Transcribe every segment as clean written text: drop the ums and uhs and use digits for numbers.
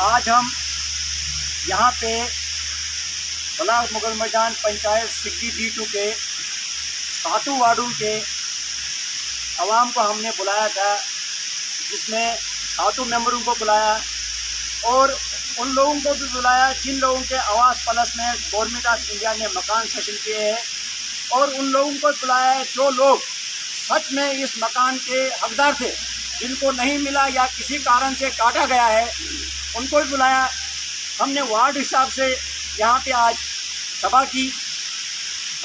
आज हम यहाँ पे ब्लॉक मुगल मैदान पंचायत सिग्गी D2 के 7 वार्डों के आवाम को हमने बुलाया था, जिसमें 7 मेंबरों को बुलाया और उन लोगों को भी बुलाया जिन लोगों के आवास प्लस में गवर्नमेंट ऑफ इंडिया ने मकान सेशन किए हैं, और उन लोगों को बुलाया है जो लोग सच में इस मकान के हकदार थे, जिनको नहीं मिला या किसी कारण से काटा गया है, उनको भी बुलाया। हमने वार्ड हिसाब से यहाँ पे आज सभा की,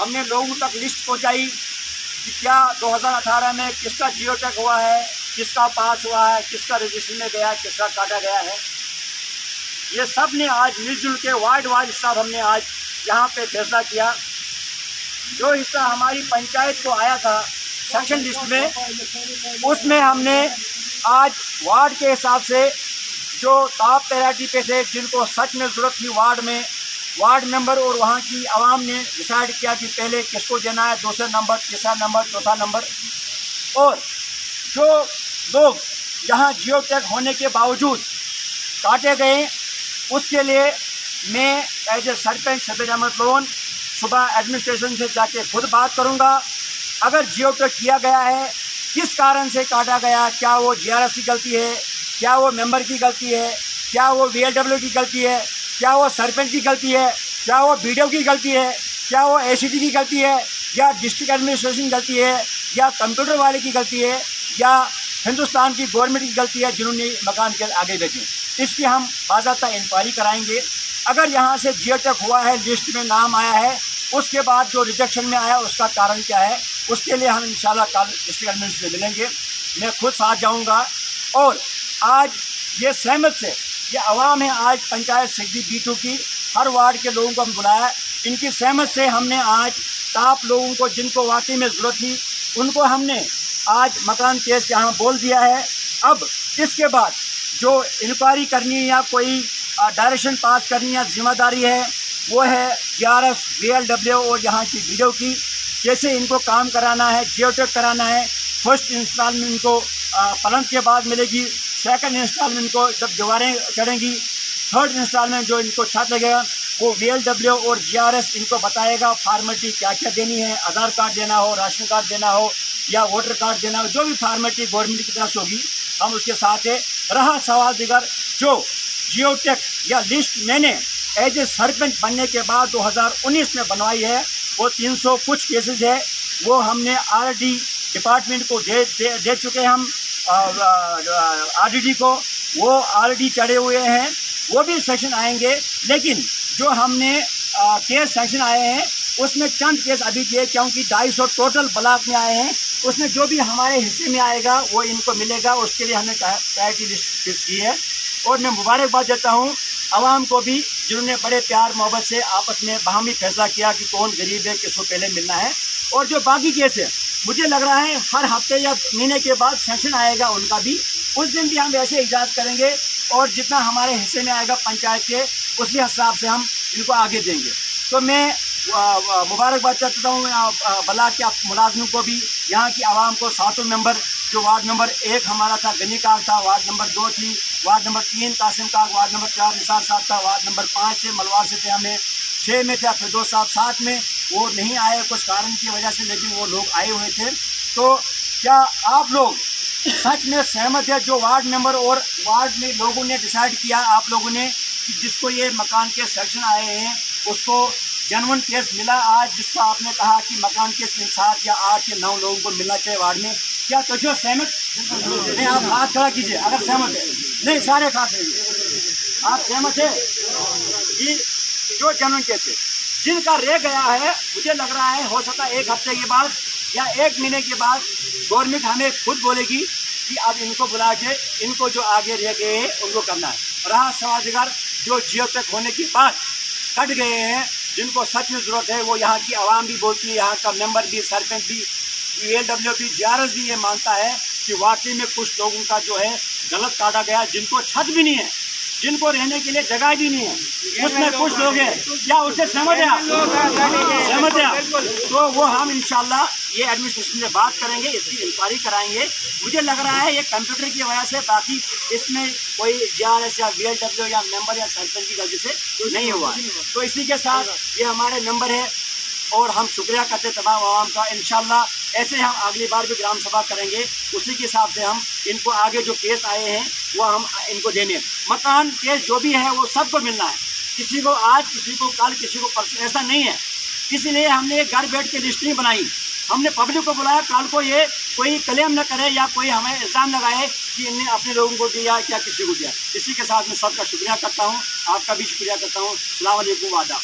हमने लोगों तक लिस्ट पहुँचाई कि क्या 2018 में किसका जियो टैग हुआ है, किसका पास हुआ है, किसका रजिस्ट्रेशन में गया, किसका काटा गया है। ये सब ने आज मिलजुल के वार्ड वाइज हिसाब हमने आज यहाँ पे फैसला किया। जो हिस्सा हमारी पंचायत को आया था सेक्शन लिस्ट में, उसमें हमने आज वार्ड के हिसाब से जो टॉप प्रायोरिटी पे थे, जिनको सच में ज़रूरत थी वार्ड में, वार्ड मेंबर और वहाँ की आवाम ने डिसाइड किया कि पहले किसको देना है, दूसरा नंबर, तीसरा नंबर, चौथा नंबर। और जो लोग यहाँ जियो टैग होने के बावजूद काटे गए, उसके लिए मैं एज ए सरपंच शबीर अहमद लोन सुबह एडमिनिस्ट्रेशन से जाके खुद बात करूँगा। अगर जियो टैग किया गया है, किस कारण से काटा गया, क्या वो GRS की गलती है, क्या वो मेंबर की गलती है, क्या वो VLW की गलती है, क्या वो सरपंच की गलती है, क्या वो BDO की गलती है, क्या वो ACT की गलती है, या डिस्ट्रिक्ट एडमिनिस्ट्रेशन की गलती है, या कंप्यूटर वाले की गलती है, या हिंदुस्तान की गवर्नमेंट की गलती है जिन्होंने मकान के आगे भेजे। इसकी हम बाज़ाब्ता इंक्वायरी कराएंगे। अगर यहाँ से जियो टैग हुआ है, लिस्ट में नाम आया है, उसके बाद जो रिजेक्शन में आया उसका कारण क्या है, उसके लिए हम इंशाल्लाह कल डिस्ट्रिक्ट एडमिनिस्ट्रेशन से मिलेंगे। मैं खुद साथ जाऊँगा। और आज ये सहमत से ये आवाम है, आज पंचायत सिग्गी D2 की हर वार्ड के लोगों को हम बुलाया। इनकी सहमत से हमने आज टॉप लोगों को जिनको वाकई में ज़रूरत थी, उनको हमने आज मकान केस यहाँ बोल दिया है। अब इसके बाद जो इंक्वायरी करनी है या कोई डायरेक्शन पास करनी है, जिम्मेदारी है वो है GRS, VLW और यहाँ की BDO की। कैसे इनको काम कराना है, जियो टैग कराना है। फर्स्ट इंस्टॉलमेंट इनको पलंग के बाद मिलेगी, सेकंड इंस्टॉलमेंट को जब दीवारें चढ़ेंगी, थर्ड इंस्टॉलमेंट जो इनको छत लगेगा वो VLW और GRS इनको बताएगा फॉर्मेलिटी क्या क्या देनी है। आधार कार्ड देना हो, राशन कार्ड देना हो या वोटर कार्ड देना हो, जो भी फॉर्मेलिटी गवर्नमेंट की तरफ से होगी हम उसके साथ है। रहा सवाल दिगर जो जियो टैग या लिस्ट मैंने एज ए सरपंच बनने के बाद 2019 में बनवाई है, वो 300 कुछ केसेज है, वो हमने ऑलरेडी डिपार्टमेंट को दे चुके हैं। हम RDD को वो ऑलरेडी चढ़े हुए हैं, वो भी सेक्शन आएंगे। लेकिन जो हमने केस सेक्शन आए हैं उसमें चंद केस अभी किए, क्योंकि 250 टोटल ब्लॉक में आए हैं। उसमें जो भी हमारे हिस्से में आएगा वो इनको मिलेगा, उसके लिए हमने प्रायोरिटी लिस्ट फिक्स की है। और मैं मुबारकबाद देता हूँ आवाम को भी, जिन्होंने बड़े प्यार मोहब्बत से आपस में बाहमी फैसला किया कि कौन गरीब है, किसको पहले मिलना है। और जो बाकी केस है, मुझे लग रहा है हर हफ्ते या महीने के बाद सेशन आएगा उनका भी, उस दिन भी हम ऐसे इजाज़त करेंगे और जितना हमारे हिस्से में आएगा पंचायत के, उसी हिसाब से हम इनको आगे देंगे। तो मैं मुबारकबाद करता हूँ ब्लॉक के मुलाजमों को भी, यहाँ की आवाम को। 7 मेंबर जो वार्ड नंबर 1 हमारा था गनी काग था, वार्ड नंबर 2 थी, वार्ड नंबर 3 कासिम काग, वार्ड नंबर 4 निसार साहब था, वार्ड नंबर 5 से मलवार से थे, हमें 6 में थे फिरदौस साहब, 7 में वो नहीं आए कुछ कारण की वजह से, लेकिन वो लोग आए हुए थे। तो क्या आप लोग सच में सहमत है जो वार्ड मेंबर और वार्ड में लोगों ने डिसाइड किया, आप लोगों ने, कि जिसको ये मकान के सेक्शन आए हैं उसको जेन्युइन केस मिला आज, जिसको आपने कहा कि मकान के 7 या 8 या 9 लोगों को मिलना चाहिए वार्ड में, क्या तो जो सहमत नहीं? आप हाथ खड़ा कीजिए अगर सहमत है। नहीं, सारे हाथ रहिए। आप सहमत है कि जो जेन्युइन केस है, जिनका रह गया है, मुझे लग रहा है हो सकता है 1 हफ्ते के बाद या 1 महीने के बाद गवर्नमेंट हमें खुद बोलेगी कि अब इनको बुला के इनको जो आगे रह गए हैं उनको करना है। रहा सवाल दिगर जो जियो टैग होने के बाद कट गए हैं, जिनको सच में ज़रूरत है, वो यहाँ की आवाम भी बोलती है, यहाँ का मेंबर भी, सरपंच भी, VLW भी, GRS भी ये मानता है कि वाकई में कुछ लोगों का जो है गलत काटा गया, जिनको छत भी नहीं है, जिनको रहने के लिए जगह भी नहीं है, उसमें कुछ लोग हैं। क्या उससे सहमत है आप? सहमत है आप? तो वो हम इंशाल्लाह ये एडमिनिस्ट्रेशन से बात करेंगे, इसकी इंक्वायरी कराएंगे। मुझे लग रहा है ये कंप्यूटर की वजह से, बाकी इसमें कोई GRS या VLW या मेंबर या सरपंच की गलती से नहीं हुआ। तो इसी के साथ ये हमारे नंबर है और हम शुक्रिया करते हैं तमाम आवाम का। इंशाल्लाह ऐसे हम अगली बार भी ग्राम सभा करेंगे, उसी के हिसाब से हम इनको आगे जो केस आए हैं वो हम इनको देने। मकान केस जो भी है वो सबको मिलना है, किसी को आज, किसी को कल, किसी को परसों, ऐसा नहीं है। इसलिए हमने घर बैठ के रजिस्ट्री बनाई, हमने पब्लिक को बुलाया, कल को ये कोई क्लेम न करे या कोई हमें इल्ज़ाम लगाए कि इनने अपने लोगों को दिया या किसी को दिया। इसी के साथ मैं सबका शुक्रिया करता हूँ, आपका भी शुक्रिया करता हूँ। अस्सलाम वालेकुम, वादा।